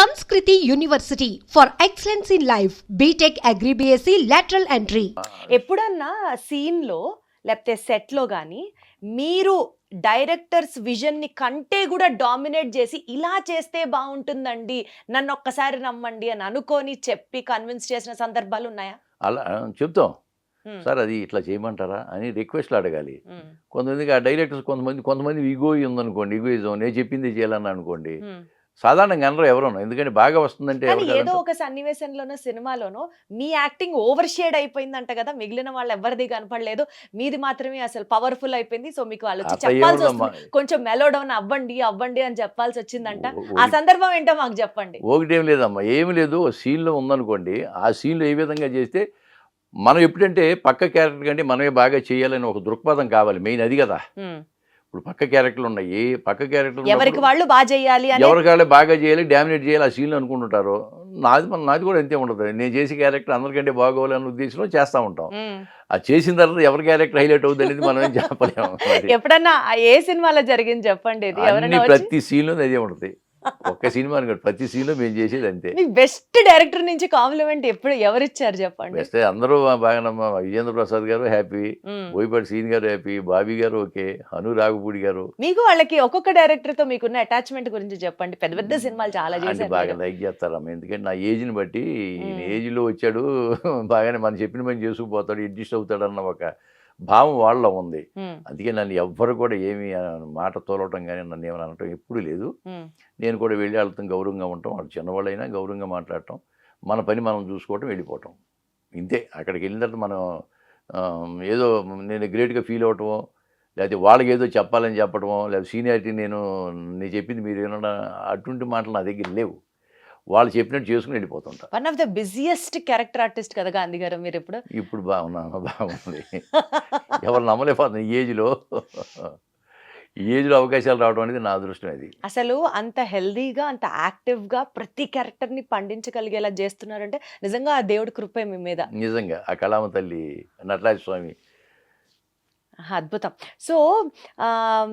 Samskriti University for excellence in life. BTech Agri BSc lateral entry. ఎప్పుడన్నా సీన్‌లో లేకపోతే సెట్‌లో గాని మీరు డైరెక్టర్స్ విజన్‌ని కంటే గూడా డామినేట్ జేసి ఇలా చేస్తే బావుంటుందండి. నన్నొక్కసారి నమ్మండి అని అనుకోని చెప్పి కన్విన్స్ చేసిన సందర్భాలున్నాయా? అలా చెప్తాం. హ్మ్. సార్ అది ఇట్లా చేయమంటారా అని రిక్వెస్ట్‌లు అడగాలి. హ్మ్. కొంతమందికి ఆ డైరెక్టర్స్ కొంతమంది ఇగో ఉందనుకోండి. ఈగోయిజం నేను చెప్పిందే చేయాలని అనుకోండి. హ్మ్. సాధారణంగా అనరు ఎవరును. ఎందుకంటే బాగా వస్తుందంటే కానీ ఏదో ఎవరికైనా ఒక సన్నివేశంలోనో, సినిమాలోనో మీ యాక్టింగ్ ఓవర్ షేడ్ అయిపోయిందంట గదా! మిగిలిన వాళ్ళెవ్వరిది కనపడలేదు. మీది మాత్రమే అసలు పవర్‌ఫుల్ అయిపోయింది. సో, మీకు వాళ్ళొచ్చి అట్లా ఏముండదమ్మా. చెప్పాల్సొస్తుంది. కొంచెం మెలో డౌన్ అవ్వండి అని చెప్పాల్సొచ్చిందంట. ఆ ఒకటి సందర్భం ఏంటో మాకు చెప్పండి. ఒకటేం లేదమ్మా. ఏమి లేదు. ఓ సీన్‌లో ఉందనుకోండి. ఆ సీన్‌లో ఏ విధంగా చేస్తే మనం ఎప్పుడంటే పక్క క్యారెక్టర్ కంటే మనమే బాగా చేయాలని ఒక దృక్పథం కావాలి. మెయిన్ అది కదా! హ్మ్. ఇప్పుడు పక్క క్యారెక్టర్లు ఉన్నాయి. పక్క క్యారెక్టర్ ఎవరికి ఉన్నప్పుడు వాళ్ళు బా చెయ్యాలి అనే ఎవరికాళ్ళే బాగా చేయాలి, డామినేట్ చేయాలి ఆ సీన్‌లో అనుకుంటుంటారు. నాది కూడా అంతే ఉంటది. నేను చేసే క్యారెక్టర్ అందరికంటే బాగోవాలనే ఉద్దేశంలో చేస్తా ఉంటాం. హ్మ్. అది చేసిన తర్వాత ఎవరి క్యారెక్టర్ హైలైట్ అవుద్దనేది మనం ఏం చెప్పలేము మరి. ఎప్పుడన్నా ఏ సినిమాలో జరిగింది చెప్పండి ఇది? ఎవరైనా వచ్చి ప్రతి సీన్‌లోను అదే ఉంటది. ఒక్క సినిమా అని కాదు. ప్రతి సీన్‌లో మేము చేసేది అంతే. మీకు బెస్ట్ డైరెక్టర్ నుంచి కాంప్లిమెంట్ ఎప్పుడు ఎవరిచ్చారు చెప్పండి? బెస్ట్ అందరూ బాగానమ్మా. విజేంద్ర ప్రసాద్ గారు హ్యాపీ, హ్మ్. బోయపాటి శ్రీను గారు హ్యాపీ, బాబీ గారు ఓకే, అను రాఘపూడి గారు మీకు వాళ్ళకి ఒక్కొక్క డైరెక్టర్‌తో మీకున్న అటాచ్‌మెంట్ గురించి చెప్పండి. పెద్ద పెద్ద సినిమాలు చాలా అంటే చేశారు బాగా మీరు. లైక్ చేస్తారమ్మా. ఎందుకంటే నా ఏజ్‌ని బట్టి ఈయన హ్మ్. ఏజ్‌లో వచ్చాడు బాగానే మనం చెప్పిన పని చేసుకుపోతాడు, అడ్జస్ట్ అవుతాడన్న ఒక భావం వాళ్ళలో ఉంది. హ్మ్. అందుకే నన్ను ఎవ్వరు కూడా ఏమి మాట తోలటం గానీ, నన్ను ఏమని అనటం ఎప్పుడూ లేదు. హ్మ్. నేను కూడా వెళ్ళి వాళ్ళతో గౌరవంగా ఉంటాం. వాళ్ళు చిన్నవాళ్ళైనా గౌరవంగా మాట్లాడటం, మన పని మనం చూసుకోవటం, వెళ్ళిపోవటం. ఇంతే. అక్కడికి వెళ్ళిన తర్వాత మనం ఏదో నేను గ్రేట్‌గా ఫీల్ అవ్వటమో, లేకపోతే వాళ్ళకేదో చెప్పాలని చెప్పడమో, లేదా సీనియారిటీ నేను చెప్పింది మీరు వినడం అటువంటి మాటలు నా దగ్గర లేవు. వాళ్ళు చెప్పినట్టు చేసుకొని వెళ్ళిపోతుంటా. One of the busiest character artist కదా గాంధీ గారు మీరిప్పుడు. ఇప్పుడు బాగుంది. ఎవరు నమ్మలేకపోతున్నారు ఈ ఏజ్‌లో. ఈ ఏజ్‌లో అవకాశాలు రావడం అనేది నా అదృష్టం అది. అసలు అంత హెల్తీగా, అంత యాక్టివ్‌గా ప్రతి క్యారెక్టర్‌ని పండించగలిగేలా చేస్తున్నారంటే నిజంగా ఆ దేవుడి కృపే మీ మీద. నిజంగా. ఆ కళామ తల్లి, నటరాజ స్వామి. ఆహా! అద్భుతం. సో, ఆహ్,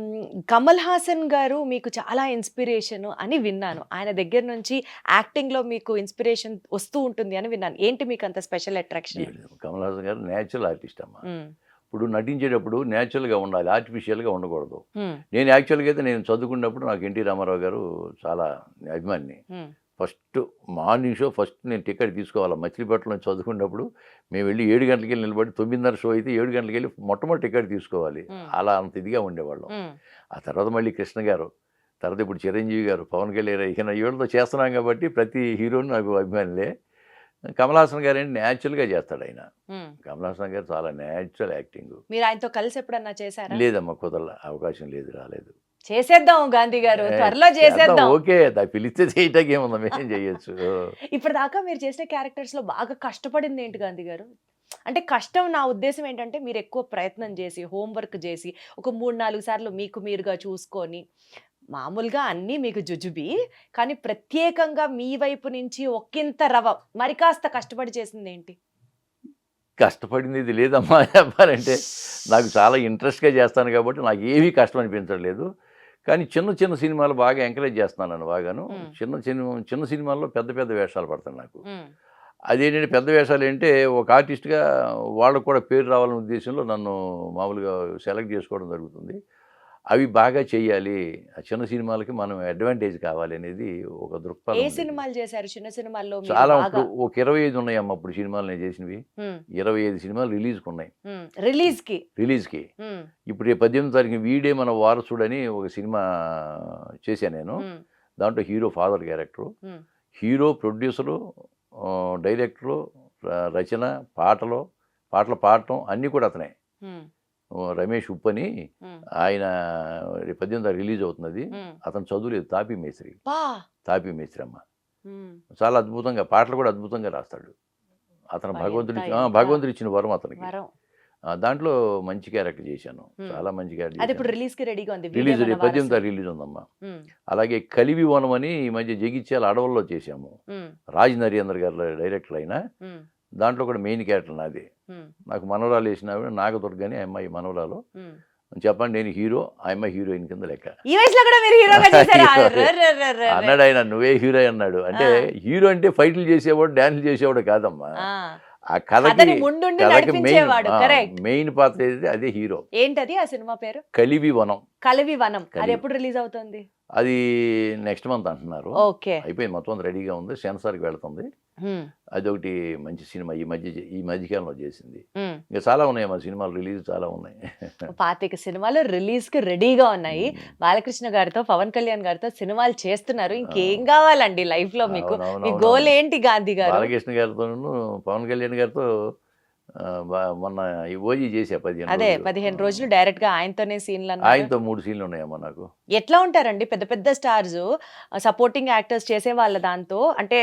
కమల్ హాసన్ గారు మీకు చాలా ఇన్‌స్పిరేషన్ అని విన్నాను. ఆయన దగ్గర నుంచి యాక్టింగ్‌లో మీకు ఇన్‌స్పిరేషన్ వస్తూ ఉంటుంది అని విన్నాను. ఏంటి మీకంత స్పెషల్ అట్రాక్షన్? ఏం లేదు. కమల్ హాసన్ గారు నేచురల్ ఆర్టిస్ట్ అమ్మ. హ్మ్. ఇప్పుడు నటించేటప్పుడు నేచురల్‌గా ఉండాలి. ఆర్టిఫిషియల్‌గా ఉండకూడదు. హ్మ్. నేను యాక్చువల్‌గా అయితే నేను చదువుకున్నప్పుడు నాకు ఎన్టీ రామారావు గారు చాలా అభిమానిని. హ్మ్. ఫస్ట్ మార్నింగ్ షో నేను టికెట్ తీసుకోవాలి. మచిలీపట్నంలో చదువుకున్నప్పుడు మేము వెళ్ళి 7 గంటలకెళ్ళి నిలబడి 9:30 షో అయితే 7 గంటలకెళ్ళి మొట్టమొదటి టికెట్ తీసుకోవాలి. హ్మ్. అలా అంత ఇదిగా ఉండేవాళ్ళం. హ్మ్. ఆ తర్వాత మళ్ళీ కృష్ణ గారు, తర్వాత ఇప్పుడు చిరంజీవి గారు, పవన్ కళ్యాణ్ ఇక వీళ్ళతో చేస్తున్నాం కాబట్టి ప్రతి హీరోని నాకు అభిమానులే. కమల్ హాసన్ గారేంటి నేచురల్‌గా చేస్తాడాయన. హ్మ్. కమల్ హాసన్ గారు చాలా నేచురల్ యాక్టింగు. మీరు ఆయనతో కలిసి ఎప్పుడన్నా చేశారా? లేదమ్మా కుదరల. అవకాశం లేదు. రాలేదు. చేసేద్దాం గాంధీ గారు. ఏ త్వరలో చేద్దాం చేసేద్దాం. ఓకే. పిలిస్తే చేయటానికేముంది మేమేం చేయొచ్చు. ఇప్పటిదాకా మీరు చేసిన క్యారెక్టర్స్‌లో బాగా కష్టపడింది ఏంటి గాంధీ గారు? అంటే కష్టం నా ఉద్దేశ్యం ఏంటంటే మీరు ఎక్కువ ప్రయత్నం చేసి, హోమ్ వర్క్ చేసి, ఒక 3, 4 సార్లు మీకు మీరుగా చూసుకొని, మామూలుగా అన్నీ మీకు జుజుబి. కానీ ప్రత్యేకంగా మీ వైపు నుంచి ఒక్కింత రవ మరి కాస్త కష్టపడి చేసిందేంటి? కష్టపడింది ఇది లేదమ్మా చెప్పాలంటే. నాకు చాలా ఇంట్రెస్ట్‌గా చేస్తాను కాబట్టి నాకేమీ కష్టం అనిపించట్లేదు. కానీ చిన్న చిన్న సినిమాలు బాగా ఎంకరేజ్ చేస్తున్నాను నన్ను బాగాను. హ్మ్. చిన్న సినిమాల్లో పెద్ద పెద్ద వేషాలు పడతాయి నాకు. హ్మ్. అదేంటంటే పెద్ద వేషాలేంటే ఒక ఆర్టిస్ట్‌గా వాళ్ళకి కూడా పేరు రావాలనే ఉద్దేశంలో నన్ను మామూలుగా సెలెక్ట్ చేసుకోవడం జరుగుతుంది. అవి బాగా చెయ్యాలి. ఆ చిన్న సినిమాలకి మనం అడ్వాంటేజ్ కావాలి అనేది ఒక ఏ దృక్పథం ఉండేది. సినిమాలు చేశారు? చిన్న సినిమాల్లో మీరు చాలా బాగా? ఇప్పుడు ఒక 25 ఉన్నాయమ్మా ఇప్పుడు సినిమాలు నేను చేసినవి. హ్మ్. 25 సినిమాలు రిలీజ్‌కున్నాయి. హ్మ్. రిలీజ్‌కి. రిలీజ్‌కి. హ్మ్. ఇప్పుడు రేపు 18వ తారీఖున 'వీడే మన వారసుడని' ఒక సినిమా చేశా నేను. హ్మ్. దాంట్లో హీరో ఫాదర్ క్యారెక్టరు. హ్మ్. హీరో, ప్రొడ్యూసరు, డైరెక్టరు, రచన, పాటలు పాడటం అన్నీ కూడా అతనే. హ్మ్. రమేష్ ఉప్పని హ్మ్. ఆయన రేపు 18వ తారీఖు రిలీజ్ అవుతుందది. హ్మ్. అతను చదువులేదు తాపీ మేస్త్రి. అబ్బా! తాపీ మేస్త్రి అమ్మ. హ్మ్. చాలా అద్భుతంగా పాటలు కూడా అద్భుతంగా రాస్తాడు. అతను అబ్బా! ఎంత భగవంతుడిచ్చిన వరం అతనికి. వరం. దాంట్లో మంచి క్యారెక్టర్ చేశాను. హ్మ్. చాలా మంచి క్యారెక్టర్ అది చేశాను. ఇప్పుడు రిలీజ్‌కి రెడీగా ఉంది. 'వీడే రిలీజ్ మన రేపు 18వ వారసుడు'. తారీఖు రిలీజ్ ఉందమ్మా. హ్మ్. అలాగే 'కలివి వనం' అని ఈ మధ్య జగిత్యాల అడవుల్లో చేశాము. హ్మ్. రాజ్ నరేందర్ గారు డైరెక్టర్ ఆయన. హ్మ్. దాంట్లో కూడా మెయిన్ క్యారెక్టర్ నాదే. హ్మ్. నాకు మనవరాలు వేసిన ఆవిడ నాగదుర్గ అని ఆ అమ్మాయి మనవరాలు. హ్మ్. చెప్పండి నేను హీరో ఆయమ్మ హీరోయిన్ కింద లెక్క ఈ వయసులో కూడా మీరు హీరోగా చేశారా? హీరో. అర్రర్రర్రర్ర. అన్నాడు ఆయన, నువ్వే హీరో అన్నాడు. అంటే ఆ. హీరో అంటే ఫైట్లు చేసేవాడు, డాన్సులు చేసేవాడు కాదమ్మా. ఆ. ఆ కథకి కథని ముందుండి నడిపించేవాడు. కరెక్ట్. మెయిన్ పాత్ర ఏదైతే అదే హీరో. ఏంటది ఆ సినిమా పేరు? కలివి వనం. కలివి వనం. అది కలివి. ఎప్పుడు రిలీజ్ అవుతుంది? అది నెక్స్ట్ మంత్ అంటున్నారు. ఓకే. అయిపోయింది, మొత్తం అంతా రెడీగా ఉంది, సెన్సార్కి వెళ్తుంది. అదొకటి మంచి సినిమా ఈ మధ్యకాలంలో చేసింది. ఇంకా చాలా ఉన్నాయి మా సినిమాలు రిలీజ్ చాలా ఉన్నాయి. 25 సినిమాలు రిలీజ్ కి రెడీగా ఉన్నాయి. బాలకృష్ణ గారితో, పవన్ కళ్యాణ్ గారితో సినిమాలు చేస్తున్నారు. ఇంకేం కావాలండి లైఫ్ లో మీకు? మీ గోల్ ఏంటి గాంధీ గారు? బాలకృష్ణ గారితో పవన్ కళ్యాణ్ గారితో మొన్న ఈ ఓజీ చేసా 15 రోజులు డైరెక్ట్ గా ఆయనతోనే సీన్లు అన్నారు. ఆయనతో 3 సీన్లు ఉన్నాయమ్మా నాకు. ఎట్లా ఉంటారండి పెద్ద పెద్ద స్టార్స్ సపోర్టింగ్ యాక్టర్స్ చేసే వాళ్ళ దాంతో? అంటే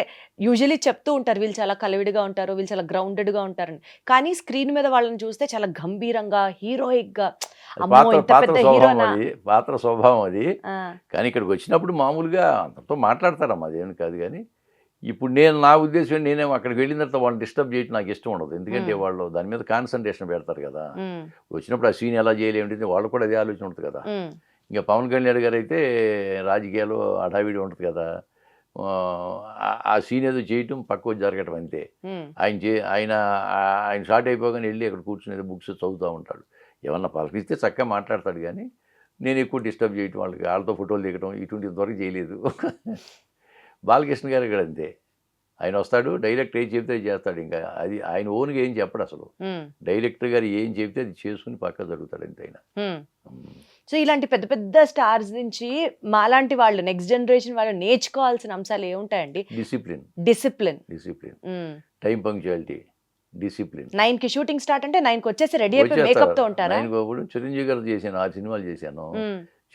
యూజువలీ చెప్తూ ఉంటారు వీళ్ళు చాలా కలివిడిగా ఉంటారు, వీళ్ళు చాలా గ్రౌండెడ్ గా ఉంటారని. కానీ స్క్రీన్ మీద వాళ్ళని చూస్తే చాలా గంభీరంగా, హీరోయిక్ గా, అమ్మో ఇంత పెద్ద హీరోనా. పాత్ర స్వభావం అది. కానీ ఇక్కడికి వచ్చినప్పుడు మామూలుగా అంతతో మాట్లాడతారమ్మా, అదేమి కాదు. కానీ ఇప్పుడు నా ఉద్దేశం నేనేమో అక్కడికి వెళ్ళిన తర్వాత వాళ్ళని డిస్టర్బ్ చేయడం నాకు ఇష్టం ఉండదు. ఎందుకంటే వాళ్ళు దాని మీద కాన్సన్ట్రేషన్ పెడతారు కదా. వచ్చినప్పుడు ఆ సీన్ ఎలా చేయలేమిటి, వాళ్ళు కూడా అదే ఆలోచన ఉంటుంది కదా. ఇంకా పవన్ కళ్యాణ్ గారు అయితే రాజకీయాలు హడావిడి ఉంటుంది కదా. ఆ సీన్ ఏదో చేయటం పక్కకు జరగటం అంతే. ఆయన షార్ట్ అయిపోగానే వెళ్ళి అక్కడ కూర్చుని ఏదో బుక్స్ చదువుతూ ఉంటాడు. ఏమన్నా పలకరిస్తే చక్కగా మాట్లాడతాడు. కానీ నేను ఎక్కువ డిస్టర్బ్ చేయటం, వాళ్ళతో ఫోటోలు దిగటం ఇటువంటి ఇంతవరకు చేయలేదు. బాలకృష్ణ గారు ఇక్కడ అంతే. ఆయన వస్తాడు, డైరెక్టర్ ఏం చెప్తే అది చేస్తాడు. ఇంకా అది ఆయన ఓన్గా ఏం చెప్పడు అసలు. డైరెక్టర్ గారు ఏం చెప్తే అది చేసుకుని పక్క జరుగుతాడు అంతే ఆయన. సో ఇలాంటి పెద్ద పెద్ద స్టార్స్ నుంచి మాలాంటి వాళ్ళు, నెక్స్ట్ జనరేషన్ వాళ్ళు నేర్చుకోవాల్సిన అంశాలు ఏముంటాయండి? Discipline, time punctuality, discipline. 9కి షూటింగ్ స్టార్ట్ అంటే 9కి వచ్చేసి రెడీ అయిపోయి మేకప్ తో ఉంటారా? చిరంజీవి గారు చేశాను, 6 సినిమాలు చేశాను.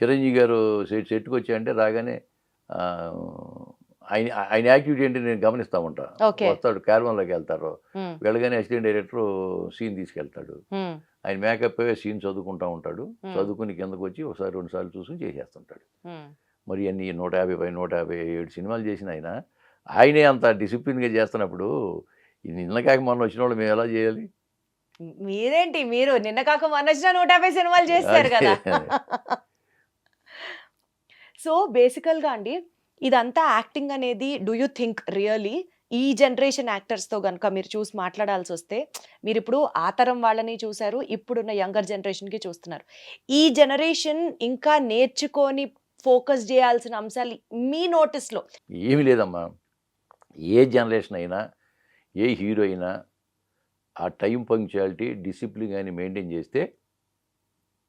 చిరంజీవి గారు సెట్కి వచ్చాయంటే రాగానే ఆయన యాక్టివిటీ ఏంటి నేను గమనిస్తూ ఉంటా. వస్తాడు, క్యారవాన్లోకి వెళ్తారు, వెళ్ళగానే అసిస్టెంట్ డైరెక్టర్ సీన్ తీసుకెళ్తాడు. ఆయన మేకప్ సీన్ చదువుకుంటా ఉంటాడు. చదువుకుని కిందకు వచ్చి ఒకసారి 2 సార్లు చూసుకుని చేసేస్తుంటాడు. మరి అన్ని 157 సినిమాలు చేసిన ఆయనే అంత డిసిప్లిన్గా చేస్తున్నప్పుడు నిన్న కాక మొన్న వచ్చిన వాళ్ళు మేము ఎలా చేయాలి? మీరేంటి, మీరు నిన్న కాక మొన్న వచ్చిన 150 సినిమాలు చేస్తారు కదా. సో బేసికల్గా అండి, ఇదంతా యాక్టింగ్ అనేది డూ యూ థింక్ రియలీ ఈ జనరేషన్ యాక్టర్స్తో కనుక మీరు చూసి మాట్లాడాల్సి వస్తే, మీరు ఇప్పుడు ఆ తరం వాళ్ళని చూశారు, ఇప్పుడున్న యంగర్ జనరేషన్కి చూస్తున్నారు, ఈ జనరేషన్ ఇంకా నేర్చుకొని ఫోకస్ చేయాల్సిన అంశాలు మీ నోటీస్లో? ఏమీ లేదమ్మా. ఏ జనరేషన్ అయినా, ఏ హీరో అయినా ఆ టైం పంక్చువాలిటీ, డిసిప్లిన్ కానీ మెయింటైన్ చేస్తే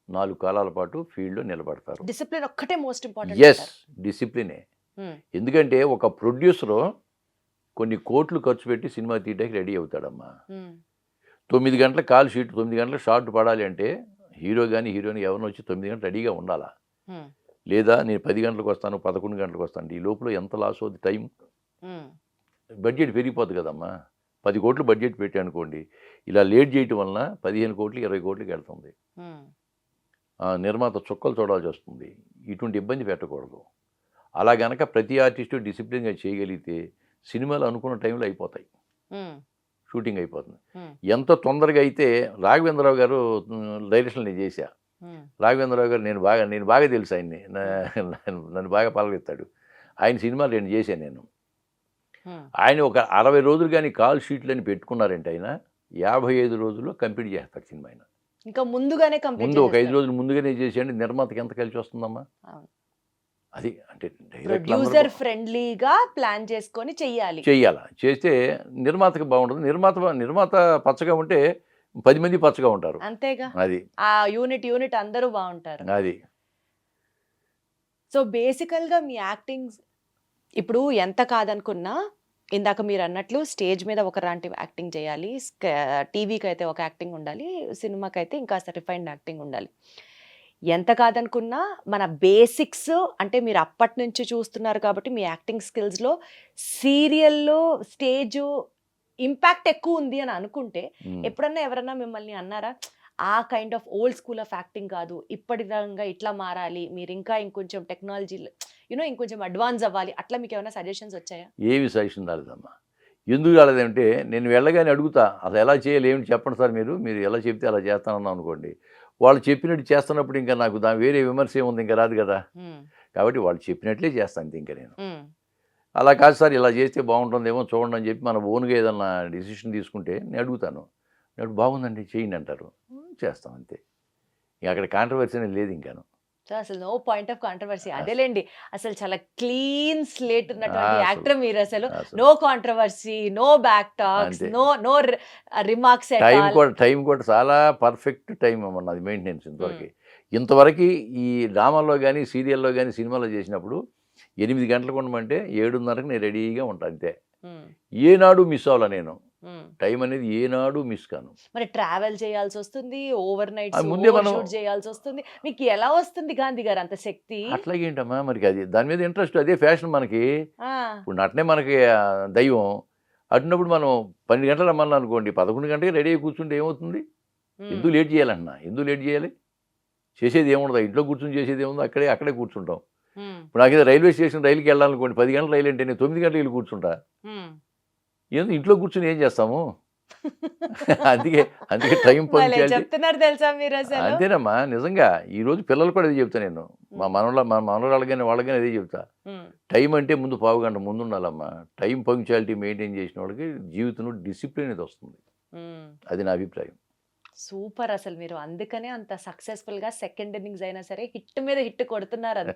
4 కాలాల పాటు ఫీల్డ్లో నిలబడతారు. డిసిప్లిన్ ఒక్కటే మోస్ట్ ఇంపార్టెంట్. ఎస్, డిసిప్లినే. ఎందుకంటే ఒక ప్రొడ్యూసరు కొన్ని కోట్లు ఖర్చు పెట్టి సినిమా తీయడానికి రెడీ అవుతాడమ్మా. 9 గంటల కాల్ షీట్, 9 గంటల షార్ట్ పడాలి అంటే హీరో కానీ హీరోయిన్ ఎవరిని వచ్చి 9 గంటలు రెడీగా ఉండాలా. లేదా నేను 10 గంటలకు వస్తాను, 11 గంటలకు వస్తాను, ఈ లోపల ఎంత లాస్ అవుతుంది టైం. బడ్జెట్ పెరిగిపోతుంది కదమ్మా. 10 కోట్లు బడ్జెట్ పెట్టి అనుకోండి, ఇలా లేట్ చేయటం వలన 15 కోట్లు 20 కోట్లకి వెళ్తుంది. నిర్మాత చుక్కలు చూడాల్సి వస్తుంది. ఇటువంటి ఇబ్బంది పెట్టకూడదు. అలా గనక ప్రతి ఆర్టిస్టు డిసిప్లిన్గా చేయగలిగితే సినిమాలు అనుకున్న టైంలో అయిపోతాయి, షూటింగ్ అయిపోతుంది. ఎంత తొందరగా అయితే రాఘవేంద్రరావు గారు డైరెక్షన్ నేను చేశా. రాఘవేంద్రరావు గారు నేను బాగా తెలుసు ఆయన్ని, నన్ను బాగా పలకెత్తాడు. ఆయన సినిమాలు నేను చేశాను. నేను ఆయన ఒక 60 రోజులు కానీ కాల్ షీట్లని పెట్టుకున్నారంటే ఆయన 55 రోజుల్లో కంప్లీట్ చేస్తాడు సినిమా. ఆయన ఇంకా ముందుగానే ముందు ఒక 5 రోజులు ముందుగానే చేసేయండి, నిర్మాతకి ఎంత కలిసి వస్తుందమ్మా. అది అంటే ప్రొడ్యూసర్ ఫ్రెండ్లీగా ప్లాన్ చేసుకొని చెయ్యాలా. చేస్తే నిర్మాతకి బాగుంటుంది. నిర్మాత పచ్చగా ఉంటే 10 మంది పచ్చగా ఉంటారు. అంతేగా, అది ఆ యూనిట్ అందరూ బాగుంటారు. అది. సో బేసికల్గా మీ యాక్టింగ్ ఇప్పుడు ఎంత కాదనుకున్నా, ఇందాక మీరు అన్నట్లు స్టేజ్ మీద ఒకలాంటి యాక్టింగ్ చేయాలి, టీవీకి అయితే ఒక యాక్టింగ్ ఉండాలి, సినిమాకి అయితే ఇంకా రిఫైన్డ్ యాక్టింగ్ ఉండాలి. ఎంత కాదనుకున్నా మన బేసిక్స్ అంటే మీరు అప్పటి నుంచి చూస్తున్నారు కాబట్టి మీ యాక్టింగ్ స్కిల్స్లో సీరియల్లో స్టేజ్ ఇంపాక్ట్ ఎక్కువ ఉంది అని అనుకుంటే, ఎప్పుడన్నా ఎవరన్నా మిమ్మల్ని అన్నారా ఆ kind of old school of acting కాదు, ఇప్పటి విధంగా ఇట్లా మారాలి, మీరు ఇంకా ఇంకొంచెం టెక్నాలజీ ఇంకొంచెం అడ్వాన్స్ అవ్వాలి, అట్లా మీకు ఏమైనా సజెషన్స్ వచ్చాయా? ఏమి సజెషన్ రాలేదమ్మా. ఎందుకు రాలేదంటే నేను వెళ్ళగానే అడుగుతా, అసలు ఎలా చేయాలి ఏమిటి చెప్పండి సార్, మీరు ఎలా చెప్తే అలా చేస్తానన్నా అనుకోండి, వాళ్ళు చెప్పినట్టు చేస్తున్నప్పుడు ఇంకా నాకు దాని వేరే విమర్శ ఏముంది, ఇంకా రాదు కదా. కాబట్టి వాళ్ళు చెప్పినట్లే చేస్తాను అంతే ఇంకా నేను. అలా కాదు సార్ ఇలా చేస్తే బాగుంటుందేమో చూడండి అని చెప్పి మన ఓన్గా ఏదన్నా డిసిషన్ తీసుకుంటే నేను అడుగుతాను. నేను బాగుందండి చేయండి అంటారు, చేస్తాం అంతే. ఇక అక్కడ కాంట్రవర్సీ అనేది లేదు ఇంకాను. సో అసలు నో పాయింట్ ఆఫ్ కాంట్రవర్సీ. అదేలేండి, అసలు చాలా క్లీన్ స్లేట్ ఉన్నటువంటి అసలు యాక్టర్ మీరు. అసలు అసలు no controversy, no back talks, అంతే. No no remarks at all. Time కూడా చాలా పర్ఫెక్ట్ టైం అన్నది మెయింటెనెన్స్ ఇంతవరకు. ఇంతవరకు ఈ డ్రామాల్లో కానీ సీరియల్లో కానీ సినిమాలో చేసినప్పుడు 8 గంటలకు ఉండమంటే 7:30కి నేను రెడీగా ఉంటాను అంతే. ఏనాడు మిస్ అవ్వాల నేను. టైం అనేది ఏనాడు మిస్ కాను. మరి ట్రావెల్ చేయాల్సి వస్తుంది, ఓవర్ నైట్స్ అది ముందే మనం షూట్ చేయాల్సి వస్తుంది. మీకు ఎలా వస్తుంది గాంధీ గారు అంత శక్తి? అట్లాగేంటమ్మా మరి, అది దాని మీద ఇంట్రెస్ట్, అదే ఫ్యాషన్ మనకి. ఆ, ఇప్పుడు నటనే మనకి దైవం. అటున్నప్పుడు మనం 12 గంటలు రమ్మన్నా అనుకోండి, 11 గంటలకి రెడీ అయ్యి కూర్చుంటే ఏమవుతుంది? ఎందుకు లేట్ చేయాలన్నా? ఎందుకు లేట్ చేయాలి? చేసేది ఏముండదు, ఇంట్లో కూర్చొని చేసేది ఏముందో అక్కడే కూర్చుంటాం. ఇప్పుడు నాకేదో రైల్వే స్టేషన్ రైలుకి వెళ్ళాలనుకోండి, 10 గంటల రైలు అంటే నేను 9 గంటలకు వెళ్ళి కూర్చుంటా. ఎందుకు ఇంట్లో కూర్చొని ఏం చేస్తాము? అందుకే టైం భలే పంక్చువాలిటీ. చెప్తున్నారు తెలుసా మీరు అసలు. అంతేనమ్మా, నిజంగా ఈరోజు పిల్లలు కూడా అదే చెప్తా నేను. మా మనవరాళ్ళు కానీ వాళ్ళకి కానీ అదే చెప్తా. టైం అంటే ముందు 15 గంట ముందు ఉండాలమ్మా. టైం పంక్చువాలిటీ మెయింటైన్ చేసిన వాళ్ళకి జీవితంలో డిసిప్లిన్ అనేది వస్తుంది. అది నా అభిప్రాయం. సూపర్. అసలు మీరు అందుకనే అంత సక్సెస్ఫుల్ గా సెకండ్ ఇన్నింగ్స్ అయినా సరే హిట్ మీద హిట్ కొడుతున్నారు.